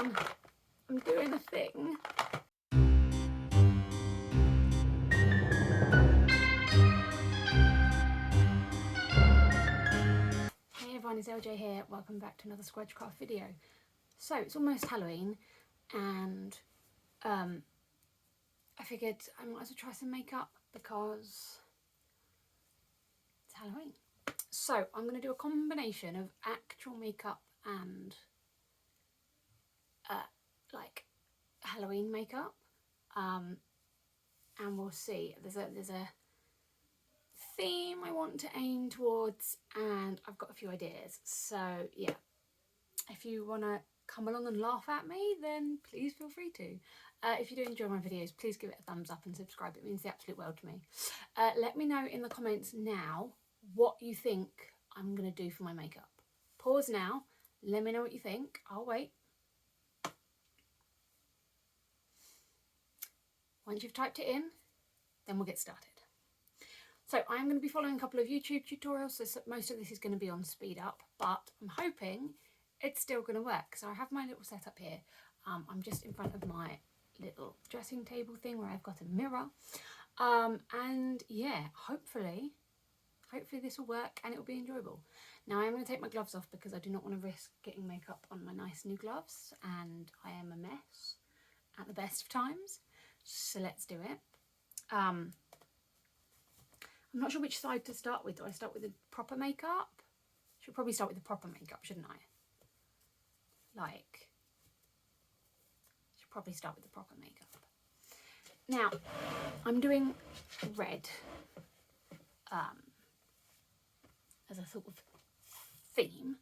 everyone. I'm doing a thing. Hey everyone, it's LJ here. Welcome back to another Squdge craft video. So it's almost Halloween and I figured I might as well try some makeup because it's Halloween. So I'm going to do a combination of actual makeup and like Halloween makeup, and we'll see. There's a theme I want to aim towards, and I've got a few ideas. So yeah, if you want to come along and laugh at me, then please feel free to. If you do enjoy my videos, please give it a thumbs up and subscribe. It means the absolute world to me. Let me know in the comments now what you think I'm going to do for my makeup. Pause now, let me know what you think. I'll wait. Once you've typed it in, then we'll get started. So I'm going to be following a couple of YouTube tutorials, so most of this is going to be on speed up, but I'm hoping it's still going to work. So I have my little setup here. I'm just in front of my little dressing table thing where I've got a mirror. And yeah, hopefully this will work and it will be enjoyable. Now I am going to take my gloves off because I do not want to risk getting makeup on my nice new gloves, and I am a mess at the best of times. So let's do it. I'm not sure which side to start with. Do I start with the proper makeup? Should probably start with the proper makeup, shouldn't I? Should probably start with the proper makeup. Now, I'm doing red as a sort of theme,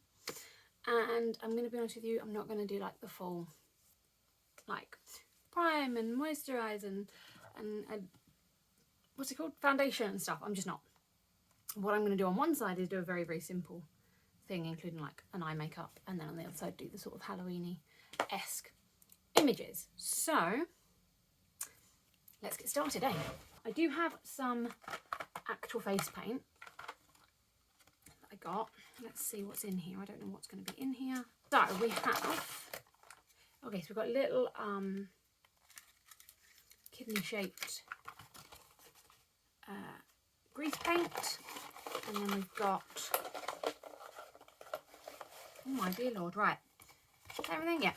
and I'm going to be honest with you, I'm not going to do like the full like prime and moisturize and what's it called, foundation and stuff. I'm just not. What I'm going to do on one side is do a very, very simple thing, including like an eye makeup, and then on the other side do the sort of Halloween-y-esque images. So let's get started, eh? I do have some actual face paint that I got. Let's see what's in here. I don't know what's going to be in here. So we have, okay, so we've got little kidney-shaped grease paint, and then we've got, oh my dear lord, right, everything, yeah.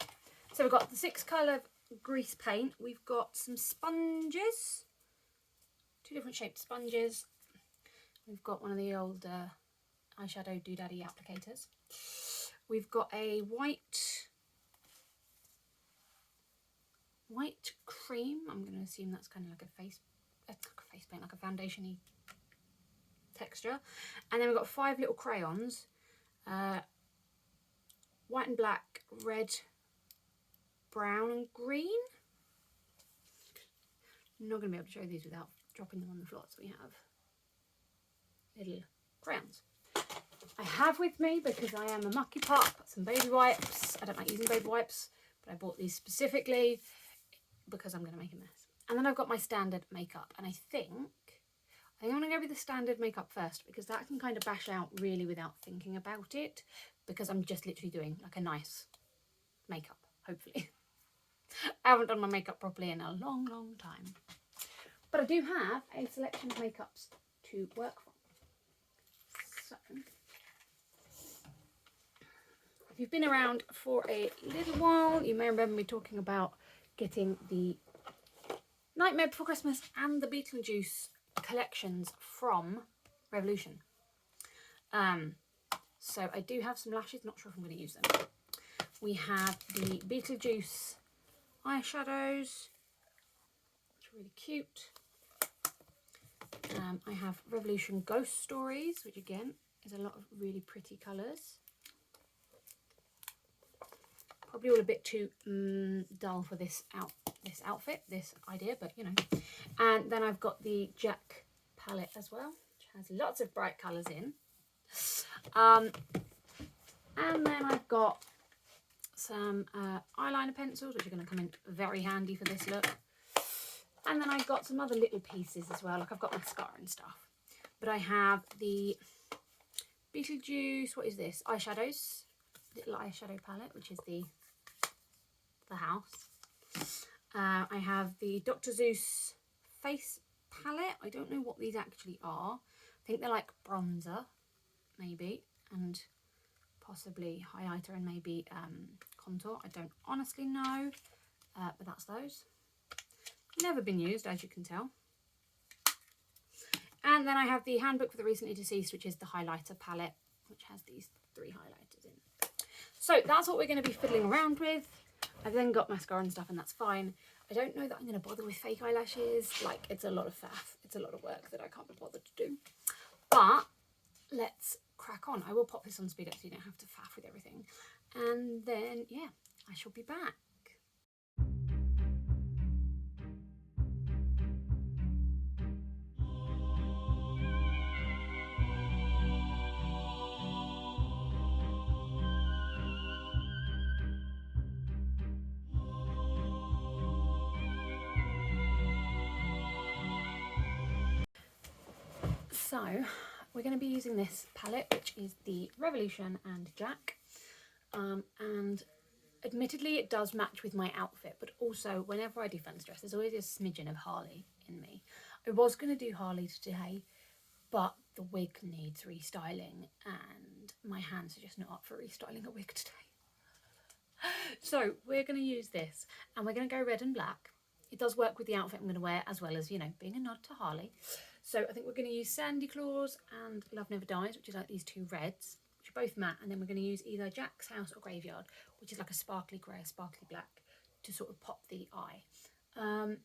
So we've got the 6 colour grease paint, we've got some sponges, 2 different shaped sponges, we've got one of the old eyeshadow doodaddy applicators, we've got a white cream. I'm going to assume that's kind of like a face paint, like a foundation-y texture. And then we've got 5 little crayons, white and black, red, brown and green. I'm not going to be able to show these without dropping them on the floor, so we have little crayons. I have with me, because I am a mucky pup, some baby wipes. I don't like using baby wipes, but I bought these specifically because I'm going to make a mess. And then I've got my standard makeup, and I think I'm going to go with the standard makeup first, because that can kind of bash out really without thinking about it, because I'm just literally doing like a nice makeup, hopefully. I haven't done my makeup properly in a long, long time. But I do have a selection of makeups to work from. So, if you've been around for a little while, you may remember me talking about getting the Nightmare Before Christmas and the Beetlejuice collections from Revolution. So I do have some lashes, not sure if I'm going to use them. We have the Beetlejuice eyeshadows, which are really cute. I have Revolution Ghost Stories, which again is a lot of really pretty colours. Probably all a bit too dull for this outfit, this idea, but you know. And then I've got the Jack palette as well, which has lots of bright colours in. And then I've got some eyeliner pencils, which are going to come in very handy for this look. And then I've got some other little pieces as well, like I've got mascara and stuff. But I have the Beetlejuice, what is this? Eyeshadows, little eyeshadow palette, which is the the house. I have the Dr. Seuss face palette. I don't know what these actually are. I think they're like bronzer, maybe, and possibly highlighter and maybe contour. I don't honestly know, but that's those. Never been used, as you can tell. And then I have the Handbook for the Recently Deceased, which is the highlighter palette, which has these 3 highlighters in. So that's what we're going to be fiddling around with. I've then got mascara and stuff, and that's fine. I don't know that I'm going to bother with fake eyelashes. Like, it's a lot of faff. It's a lot of work that I can't be bothered to do. But let's crack on. I will pop this on speed up so you don't have to faff with everything. And then, yeah, I shall be back. So we're going to be using this palette, which is the Revolution and Jack, and admittedly it does match with my outfit, but also whenever I do fancy dress there's always a smidgen of Harley in me. I was going to do Harley today, but the wig needs restyling and my hands are just not up for restyling a wig today. So we're going to use this and we're going to go red and black. It does work with the outfit I'm going to wear, as well as, you know, being a nod to Harley. So I think we're going to use Sandy Claus and Love Never Dies, which is like these 2 reds, which are both matte. And then we're going to use either Jack's House or Graveyard, which is like a sparkly grey, sparkly black, to sort of pop the eye. And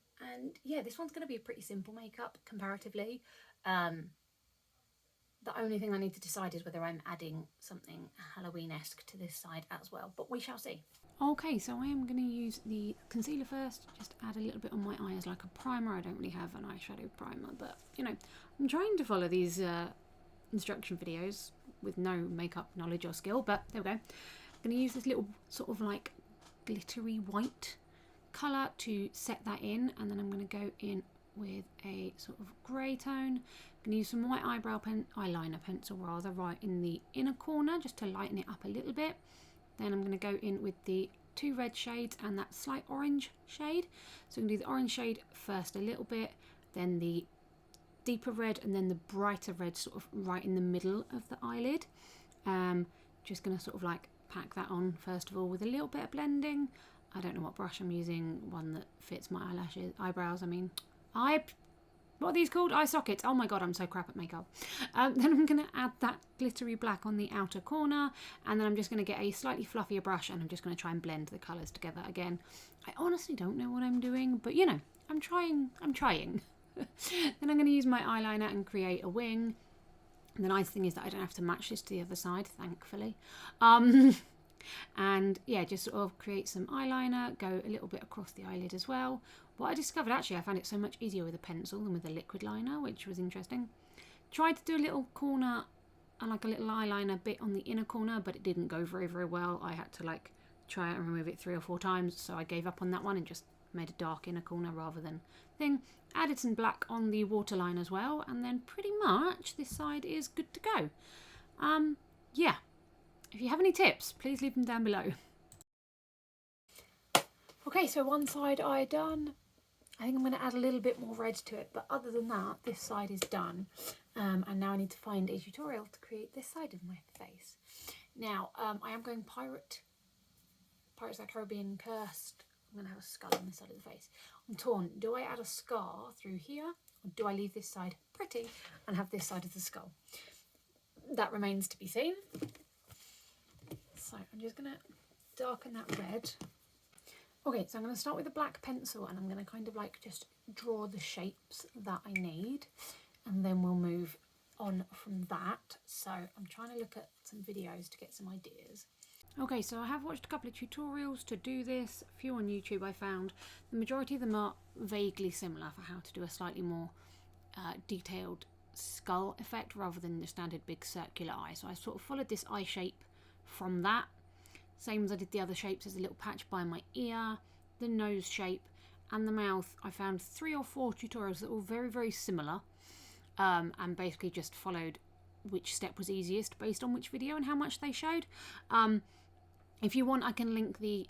yeah, this one's going to be a pretty simple makeup comparatively. The only thing I need to decide is whether I'm adding something Halloween-esque to this side as well, but we shall see. Okay, so I am going to use the concealer first, just add a little bit on my eye as like a primer. I don't really have an eyeshadow primer, but you know, I'm trying to follow these instruction videos with no makeup knowledge or skill, but there we go. I'm going to use this little sort of like glittery white colour to set that in, and then I'm going to go in with a sort of grey tone. I'm going to use some white eyeliner pencil rather, right in the inner corner, just to lighten it up a little bit. Then I'm going to go in with the 2 red shades and that slight orange shade. So I'm going to do the orange shade first a little bit, then the deeper red, and then the brighter red sort of right in the middle of the eyelid. Just going to sort of like pack that on first of all with a little bit of blending. I don't know what brush I'm using, one that fits my eyebrows, I mean. What are these called? Eye sockets. Oh my god, I'm so crap at makeup. Then I'm going to add that glittery black on the outer corner, and then I'm just going to get a slightly fluffier brush and I'm just going to try and blend the colours together again. I honestly don't know what I'm doing, but you know, I'm trying. Then I'm going to use my eyeliner and create a wing. And the nice thing is that I don't have to match this to the other side, thankfully. And yeah, just sort of create some eyeliner, go a little bit across the eyelid as well. What I discovered, actually, I found it so much easier with a pencil than with a liquid liner, which was interesting. Tried to do a little corner and like a little eyeliner bit on the inner corner, but it didn't go very, very well. I had to like try and remove it 3 or 4 times, so I gave up on that one and just made a dark inner corner rather than thing. Added some black on the waterline as well, and then pretty much this side is good to go. Yeah. If you have any tips, please leave them down below. Okay, so one side eye done. I think I'm going to add a little bit more red to it, but other than that, this side is done. And now I need to find a tutorial to create this side of my face. Now, I am going Pirates of the Caribbean Cursed. I'm going to have a skull on this side of the face. I'm torn. Do I add a scar through here, or do I leave this side pretty and have this side of the skull? That remains to be seen. So I'm just going to darken that red. Okay, so I'm going to start with a black pencil and I'm going to kind of like just draw the shapes that I need, and then we'll move on from that. So I'm trying to look at some videos to get some ideas. Okay, so I have watched a couple of tutorials to do this, a few on YouTube I found. The majority of them are vaguely similar for how to do a slightly more detailed skull effect rather than the standard big circular eye. So I sort of followed this eye shape from that. Same as I did the other shapes. There's a little patch by my ear, the nose shape, and the mouth. I found 3 or 4 tutorials that were very, very similar, and basically just followed which step was easiest based on which video and how much they showed. If you want, I can link the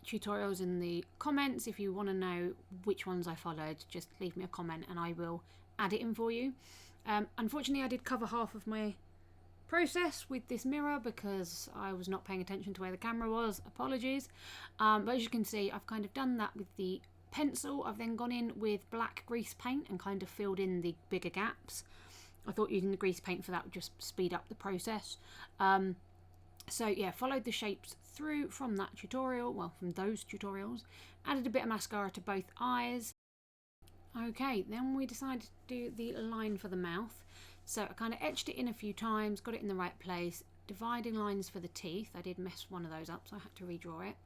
tutorials in the comments. If you want to know which ones I followed, just leave me a comment and I will add it in for you. Unfortunately, I did cover half of my process with this mirror because I was not paying attention to where the camera was. Apologies. But as you can see, I've kind of done that with the pencil. I've then gone in with black grease paint and kind of filled in the bigger gaps. I thought using the grease paint for that would just speed up the process. So yeah, followed the shapes through from that tutorial, well, from those tutorials. Added a bit of mascara to both eyes. Okay, then we decided to do the line for the mouth. So I kind of etched it in a few times, got it in the right place, dividing lines for the teeth. I did mess one of those up, so I had to redraw it.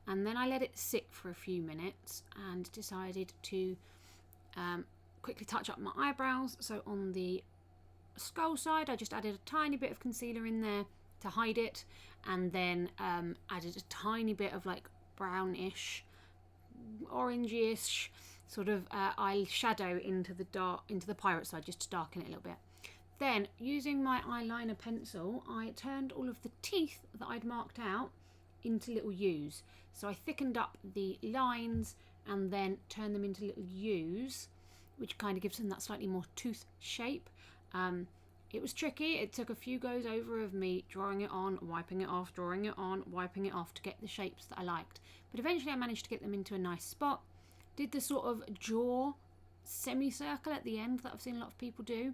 And then I let it sit for a few minutes and decided to quickly touch up my eyebrows. So on the skull side, I just added a tiny bit of concealer in there to hide it, and then added a tiny bit of like brownish, orangey-ish sort of eyeshadow into the pirate side, just to darken it a little bit. Then, using my eyeliner pencil, I turned all of the teeth that I'd marked out into little U's. So I thickened up the lines and then turned them into little U's, which kind of gives them that slightly more tooth shape. It was tricky. It took a few goes over of me drawing it on, wiping it off, drawing it on, wiping it off to get the shapes that I liked. But eventually I managed to get them into a nice spot. Did the sort of jaw semicircle at the end that I've seen a lot of people do.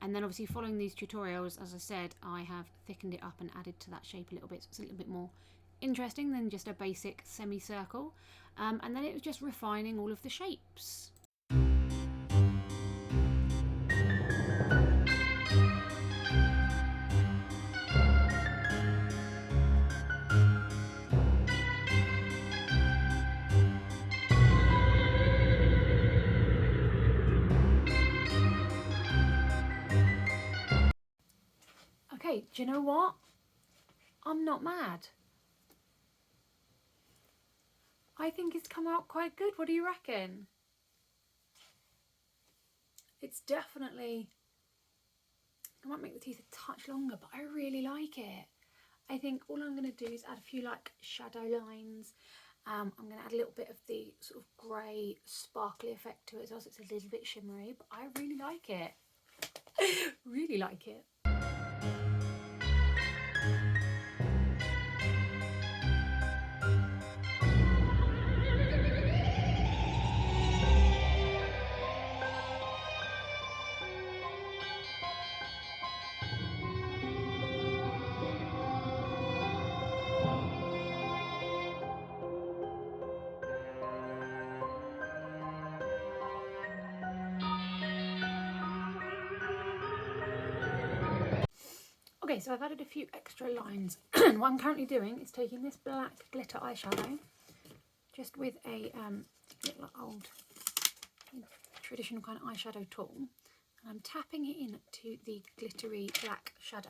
And then obviously following these tutorials, as I said, I have thickened it up and added to that shape a little bit. So it's a little bit more interesting than just a basic semicircle. And then it was just refining all of the shapes. Okay, do you know what? I'm not mad. I think it's come out quite good. What do you reckon? It's definitely, I might make the teeth a touch longer, but I really like it. I think all I'm going to do is add a few like shadow lines. I'm going to add a little bit of the sort of grey sparkly effect to it as well, so it's a little bit shimmery, but I really like it. Really like it. Okay, so I've added a few extra lines. What I'm currently doing is taking this black glitter eyeshadow, just with a little old traditional kind of eyeshadow tool, and I'm tapping it into the glittery black shadow.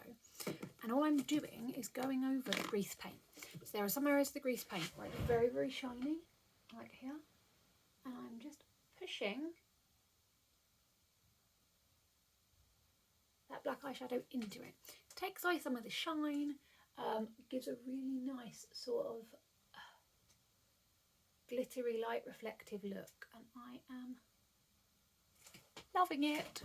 And all I'm doing is going over the grease paint. So there are some areas of the grease paint where it's very, very shiny, like here, and I'm just pushing that black eyeshadow into it. Takes away some of the shine, gives a really nice sort of glittery light reflective look, and I am loving it.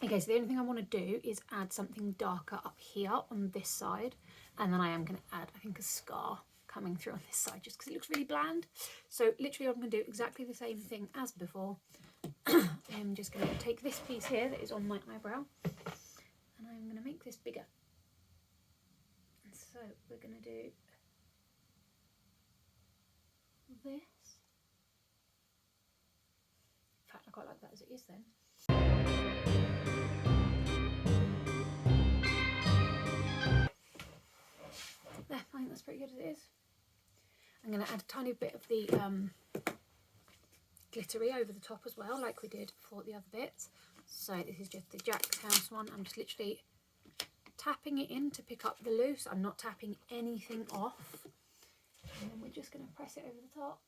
Okay, so the only thing I want to do is add something darker up here on this side, and then I am going to add, I think, a scar coming through on this side just because it looks really bland. So literally I'm going to do exactly the same thing as before. I'm just going to take this piece here that is on my eyebrow, and I'm going to make this bigger. And so we're going to do this. In fact, I quite like that as it is then. There, I think that's pretty good as it is. I'm going to add a tiny bit of the glittery over the top as well, like we did for the other bits. So this is just the Jack's House one. I'm just literally tapping it in to pick up the loose. I'm not tapping anything off. And then we're just going to press it over the top.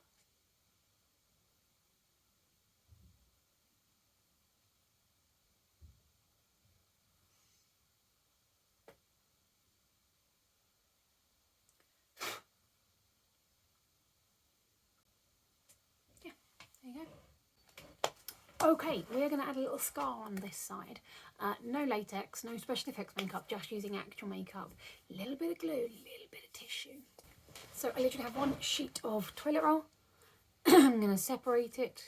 Okay, we're going to add a little scar on this side. No latex, no special effects makeup, just using actual makeup. A little bit of glue, a little bit of tissue. So I literally have one sheet of toilet roll. I'm going to separate it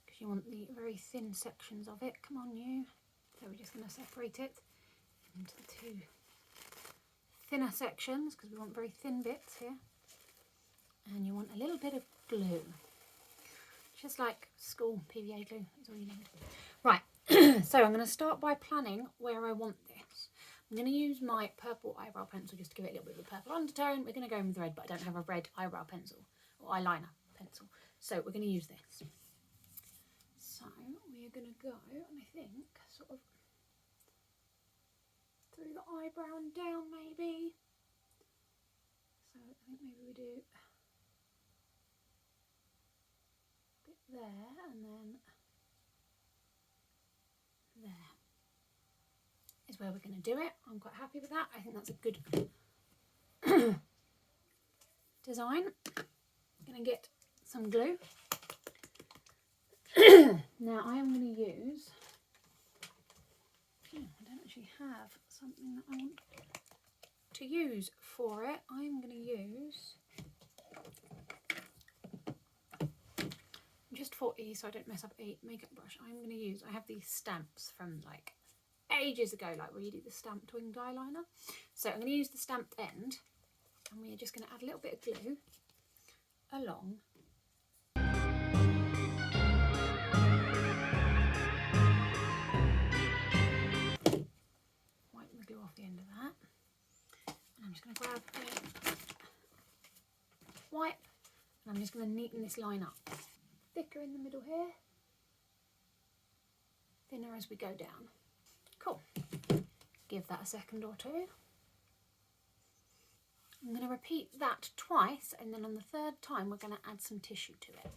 because you want the very thin sections of it. Come on, you. So we're just going to separate it into the two thinner sections because we want very thin bits here. And you want a little bit of glue. Just like school PVA glue is all you need. Right, so I'm going to start by planning where I want this. I'm going to use my purple eyebrow pencil just to give it a little bit of a purple undertone. We're going to go in with red, but I don't have a red eyebrow pencil or eyeliner pencil. So we're going to use this. So we're going to go, and I think, sort of through the eyebrow and down maybe. So I think maybe we do a bit there and then there is where we're going to do it. I'm quite happy with that. I think that's a good design. I'm going to get some glue. Now I am going to use, I don't actually have something that I want to use for it. I'm going to use, just for ease so I don't mess up a makeup brush, I'm going to use, I have these stamps from like ages ago, like where you do the stamped winged eyeliner. So I'm going to use the stamped end and we're just going to add a little bit of glue along. Wipe the glue off the end of that. And I'm just going to grab a wipe and I'm just going to neaten this line up. Thicker in the middle here, thinner as we go down. Cool. Give that a second or two. I'm going to repeat that twice and then on the third time we're going to add some tissue to it.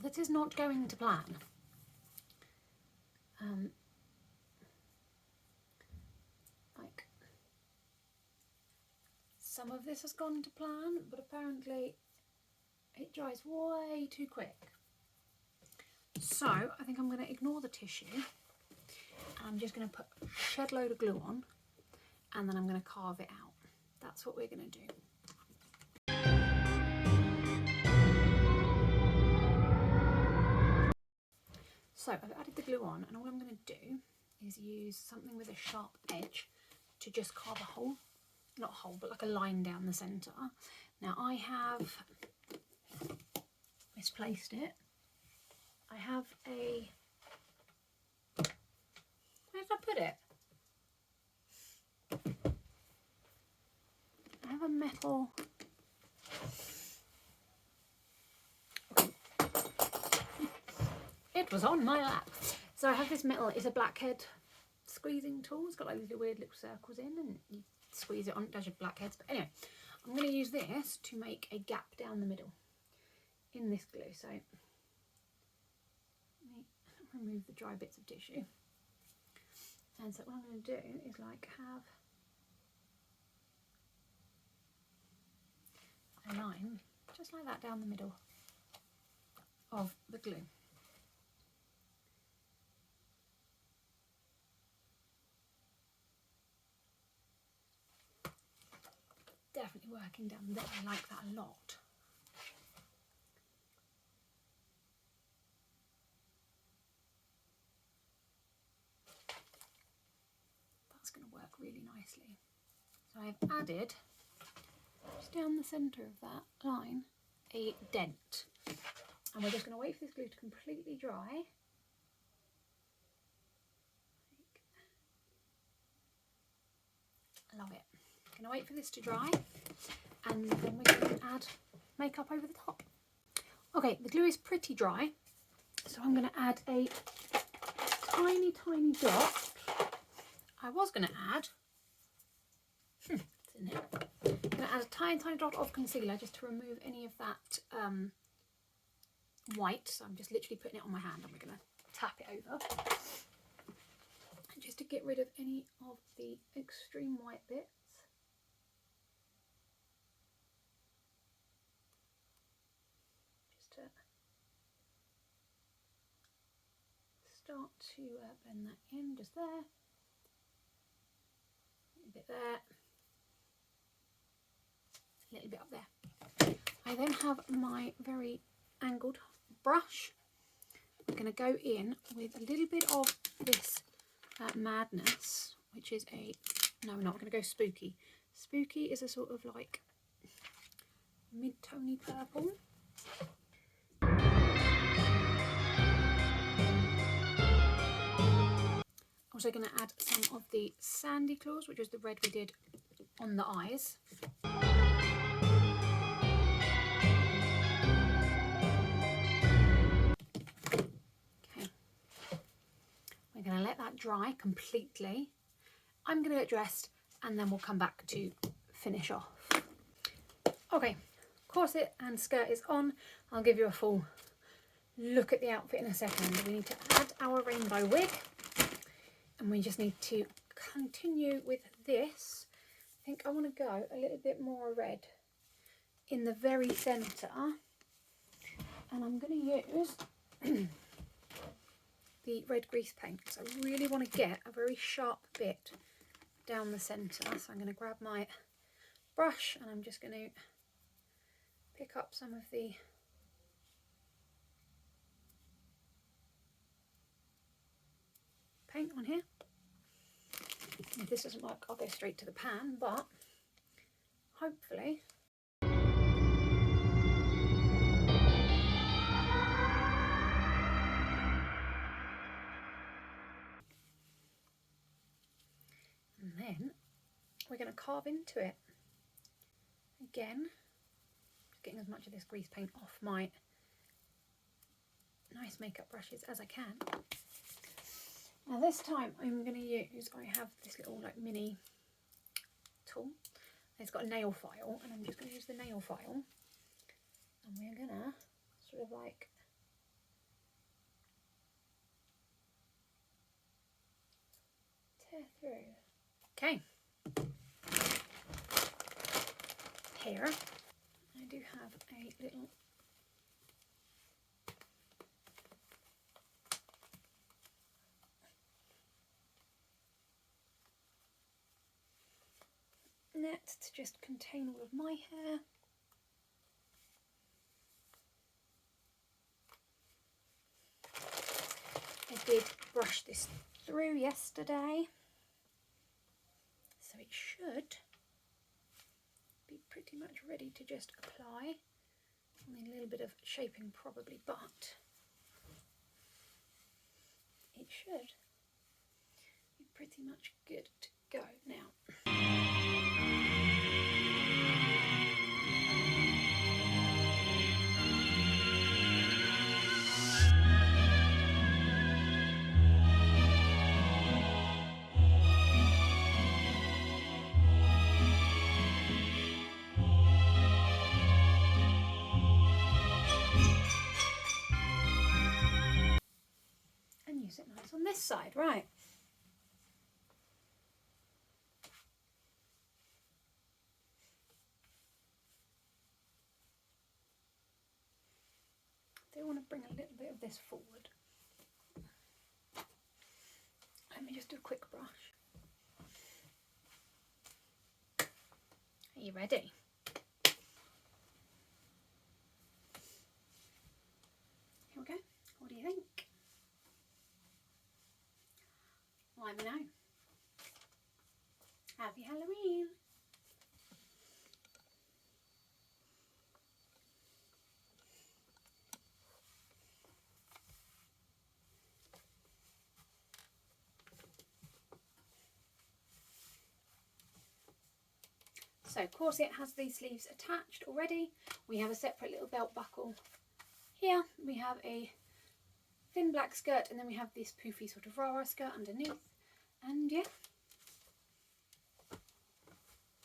This is not going to plan. Like some of this has gone to plan, but apparently it dries way too quick. So I think I'm going to ignore the tissue. I'm just going to put a shed load of glue on and then I'm going to carve it out. That's what we're going to do. So I've added the glue on and all I'm going to do is use something with a sharp edge to just carve a hole, not a hole, but like a line down the centre. Now I have misplaced it. I have a, where did I put it? I have a metal, it was on my lap. So I have this metal, it's a blackhead squeezing tool. It's got like these weird little circles in and you squeeze it on, it does your blackheads. But anyway, I'm going to use this to make a gap down the middle in this glue. So let me remove the dry bits of tissue. And so what I'm going to do is like have a line just like that down the middle of the glue. Definitely working down there, I like that a lot. That's going to work really nicely. So I've added just down the centre of that line, a dent. And we're just going to wait for this glue to completely dry. I love it. I'm going to wait for this to dry, and then we're going to add makeup over the top. Okay, the glue is pretty dry, so I'm going to add a tiny dot. I was going to add, it's in here. I'm going to add a tiny dot of concealer just to remove any of that white. So I'm just literally putting it on my hand, and we're going to tap it over. And just to get rid of any of the extreme white bits. Just to start to blend that in, just there. A little bit there. A little bit up there. I then have my very angled brush. I'm going to go in with a little bit of this Madness, which is a, no we're not, we're going to go Spooky. Spooky is a sort of like mid-tony purple. Also going to add some of the Sandy Claws, which is the red we did on the eyes. We're going to let that dry completely. I'm going to get dressed and then we'll come back to finish off. Okay, corset and skirt is on. I'll give you a full look at the outfit in a second. We need to add our rainbow wig, and we just need to continue with this. I think I want to go a little bit more red in the very centre, and I'm going to use the red grease paint, because I really want to get a very sharp bit down the centre. So I'm going to grab my brush and I'm just going to pick up some of the paint on here. If this doesn't work, I'll go straight to the pan, but hopefully and then we're going to carve into it. Again, just getting as much of this grease paint off my nice makeup brushes as I can. Now this time I'm going to use, I have this little like mini tool. It's got a nail file, and I'm just going to use the nail file, and we're going to sort of like tear through. Okay. Here I do have a little net to just contain all of my hair. I did brush this through yesterday, so it should be pretty much ready to just apply. I need a little bit of shaping probably, but it should be pretty much good to go now. And use it nice on this side, right? I do want to bring a little bit of this forward. Let me just do a quick brush. Are you ready? Here we go. What do you think? Let me know. Happy Halloween! So corset has these sleeves attached already. We have a separate little belt buckle here. We have a thin black skirt, and then we have this poofy sort of rah-rah skirt underneath. And yeah.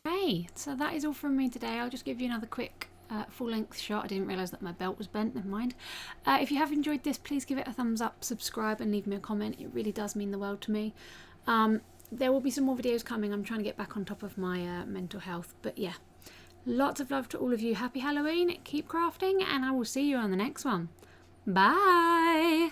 Hey, so that is all from me today. I'll just give you another quick full-length shot. I didn't realise that my belt was bent, never mind. If you have enjoyed this, please give it a thumbs up, subscribe and leave me a comment. It really does mean the world to me. There will be some more videos coming. I'm trying to get back on top of my mental health. But yeah, lots of love to all of you. Happy Halloween, keep crafting, and I will see you on the next one. Bye!